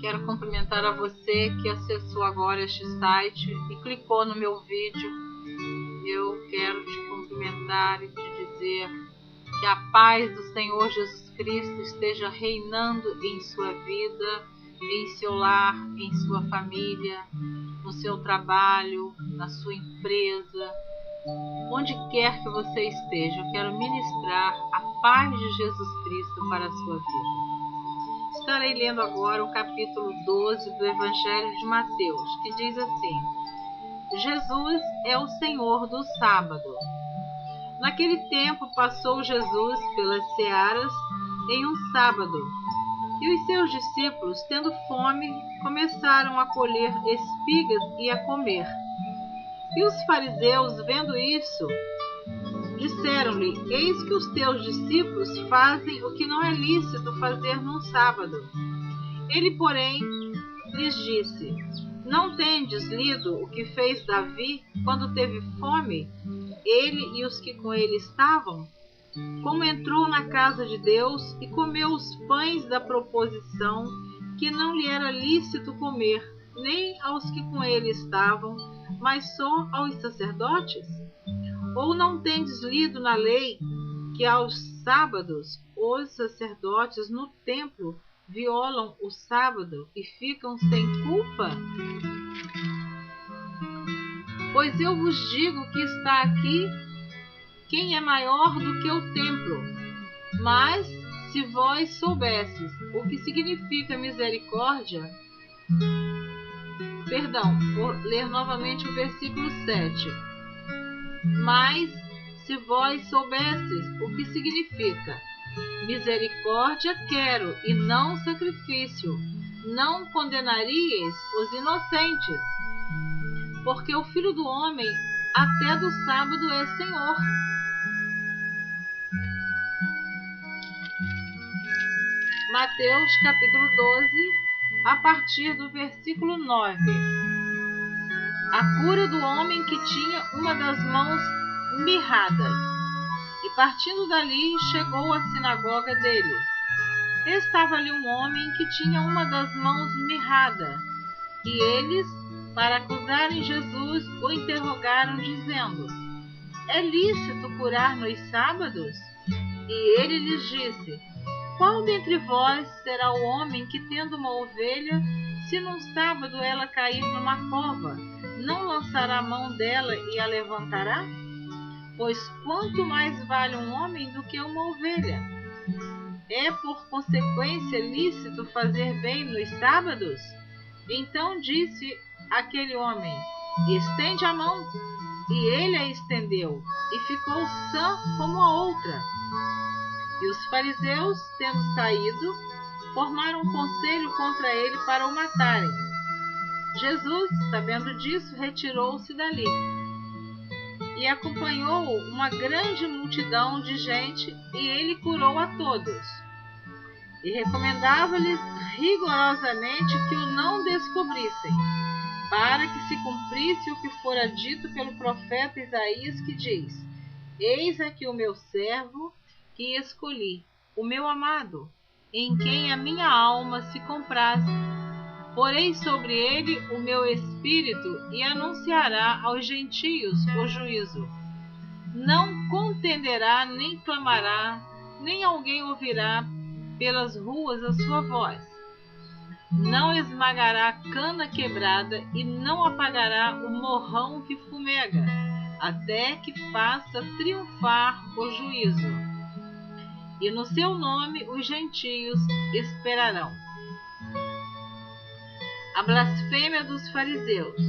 Quero cumprimentar a você que acessou agora este site e clicou no meu vídeo. Eu quero te cumprimentar e te dizer que a paz do Senhor Jesus Cristo esteja reinando em sua vida, em seu lar, em sua família, no seu trabalho, na sua empresa, onde quer que você esteja. Eu quero ministrar a paz de Jesus Cristo para a sua vida. Estarei lendo agora o capítulo 12 do Evangelho de Mateus, que diz assim: Jesus é o Senhor do sábado. Naquele tempo passou Jesus pelas searas em um sábado, e os seus discípulos, tendo fome, começaram a colher espigas e a comer. E os fariseus, vendo isso, disseram-lhe: Eis que os teus discípulos fazem o que não é lícito fazer num sábado. Ele, porém, lhes disse: Não tendes lido o que fez Davi quando teve fome, ele e os que com ele estavam? Como entrou na casa de Deus e comeu os pães da proposição, que não lhe era lícito comer, nem aos que com ele estavam, mas só aos sacerdotes? Ou não tendes lido na lei que aos sábados os sacerdotes no templo violam o sábado e ficam sem culpa? Pois eu vos digo que está aqui quem é maior do que o templo. Mas se vós soubesses o que significa misericórdia... vou ler novamente o versículo 7. Mas se vós soubesses o que significa misericórdia quero e não sacrifício, não condenaríeis os inocentes, porque o Filho do Homem até do sábado é Senhor. Mateus capítulo 12, a partir do versículo 9. A cura do homem que tinha uma das mãos mirrada. E partindo dali, chegou à sinagoga deles. Estava ali um homem que tinha uma das mãos mirrada. E eles, para acusarem Jesus, o interrogaram, dizendo: É lícito curar nos sábados? E ele lhes disse: Qual dentre vós será o homem que, tendo uma ovelha, se num sábado ela cair numa cova, não lançará a mão dela e a levantará? Pois quanto mais vale um homem do que uma ovelha? É por consequência lícito fazer bem nos sábados? Então disse aquele homem: Estende a mão. E ele a estendeu, e ficou sã como a outra. E os fariseus, tendo saído, formaram um conselho contra ele para o matarem. Jesus, sabendo disso, retirou-se dali. E acompanhou uma grande multidão de gente, e ele curou a todos. E recomendava-lhes rigorosamente que o não descobrissem, para que se cumprisse o que fora dito pelo profeta Isaías, que diz: Eis aqui o meu servo, que escolhi, o meu amado, em quem a minha alma se compraz. Porei sobre ele o meu espírito, e anunciará aos gentios o juízo. Não contenderá, nem clamará, nem alguém ouvirá pelas ruas a sua voz. Não esmagará cana quebrada, e não apagará o morrão que fumega, até que faça triunfar o juízo. E no seu nome os gentios esperarão. A blasfêmia dos fariseus.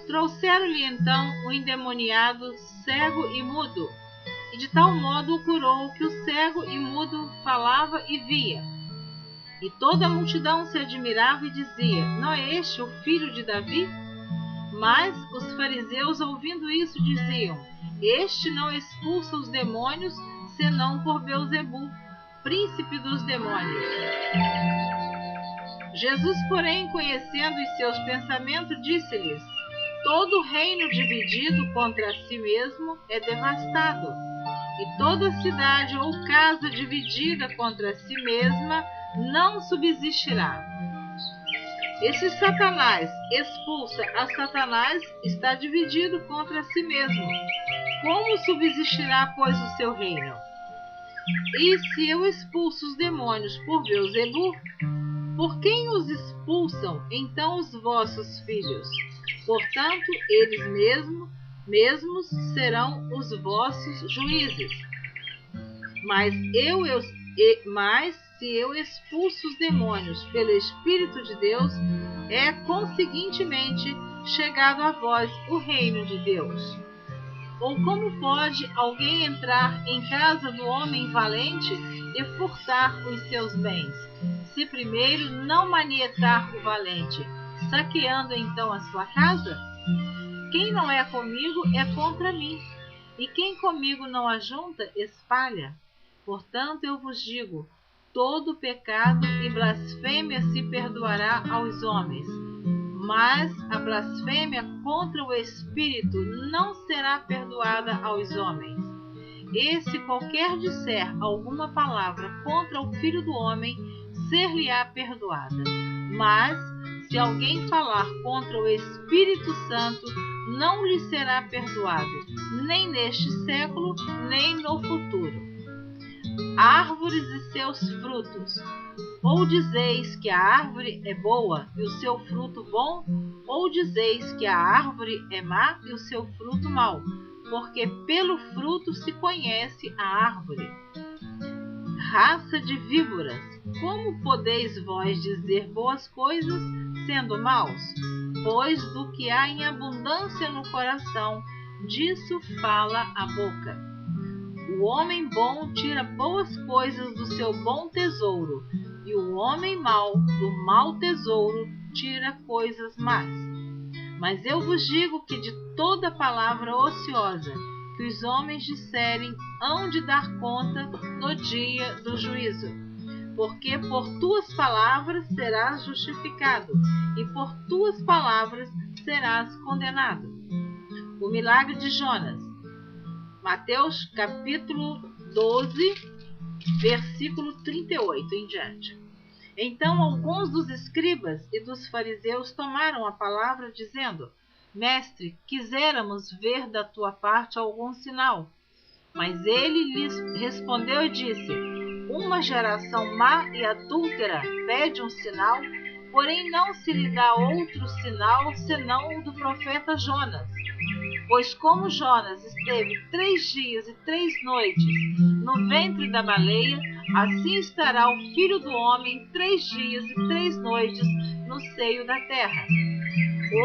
Trouxeram-lhe então o endemoniado cego e mudo, e de tal modo o curou que o cego e mudo falava e via. E toda a multidão se admirava e dizia: Não é este o filho de Davi? Mas os fariseus, ouvindo isso, diziam: Este não expulsa os demônios, senão por Beelzebu, príncipe dos demônios. Jesus, porém, conhecendo os seus pensamentos, disse-lhes: Todo reino dividido contra si mesmo é devastado, e toda cidade ou casa dividida contra si mesma não subsistirá. E se Satanás expulsa a Satanás, está dividido contra si mesmo. Como subsistirá, pois, o seu reino? E se eu expulso os demônios por Beelzebu, por quem os expulsam então os vossos filhos? Portanto, eles mesmos serão os vossos juízes. Mas se eu expulso os demônios pelo Espírito de Deus, é conseguintemente chegado a vós o reino de Deus. Ou como pode alguém entrar em casa do homem valente e furtar os seus bens, se primeiro não manietar o valente, saqueando então a sua casa? Quem não é comigo é contra mim, e quem comigo não ajunta, espalha. Portanto, eu vos digo, todo pecado e blasfêmia se perdoará aos homens, mas a blasfêmia contra o Espírito não será perdoada aos homens. E se qualquer disser alguma palavra contra o Filho do Homem, ser-lhe-á perdoada. Mas, se alguém falar contra o Espírito Santo, não lhe será perdoado, nem neste século, nem no futuro. Árvores e seus frutos. Ou dizeis que a árvore é boa e o seu fruto bom, ou dizeis que a árvore é má e o seu fruto mau, porque pelo fruto se conhece a árvore. Raça de víboras, como podeis vós dizer boas coisas, sendo maus? Pois do que há em abundância no coração, disso fala a boca. O homem bom tira boas coisas do seu bom tesouro, e o homem mau do mau tesouro tira coisas más. Mas eu vos digo que de toda palavra ociosa que os homens disserem, hão de dar conta no dia do juízo. Porque por tuas palavras serás justificado, e por tuas palavras serás condenado. O milagre de Jonas. Mateus capítulo 12, versículo 38 em diante. Então alguns dos escribas e dos fariseus tomaram a palavra, dizendo: Mestre, quiséramos ver da tua parte algum sinal. Mas ele lhes respondeu e disse: Uma geração má e adúltera pede um sinal, porém não se lhe dá outro sinal senão o do profeta Jonas. Pois como Jonas esteve 3 dias e 3 noites no ventre da baleia, assim estará o Filho do Homem 3 dias e 3 noites no seio da terra.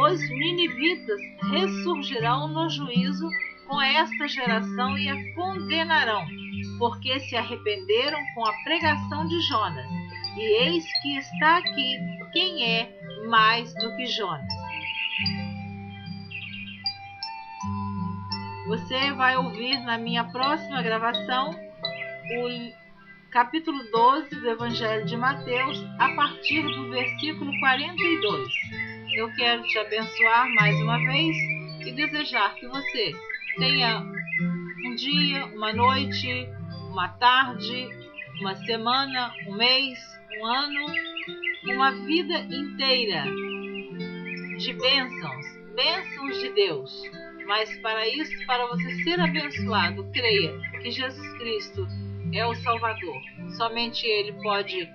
Os ninivitas ressurgirão no juízo com esta geração e a condenarão, porque se arrependeram com a pregação de Jonas. E eis que está aqui quem é mais do que Jonas. Você vai ouvir na minha próxima gravação o capítulo 12 do Evangelho de Mateus, a partir do versículo 42. Eu quero te abençoar mais uma vez e desejar que você tenha um dia, uma noite, uma tarde, uma semana, um mês, um ano, uma vida inteira de bênçãos de Deus. Mas para isso, para você ser abençoado, creia que Jesus Cristo é o Salvador. Somente Ele pode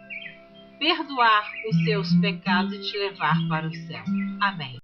perdoar os seus pecados e te levar para o céu. Amém.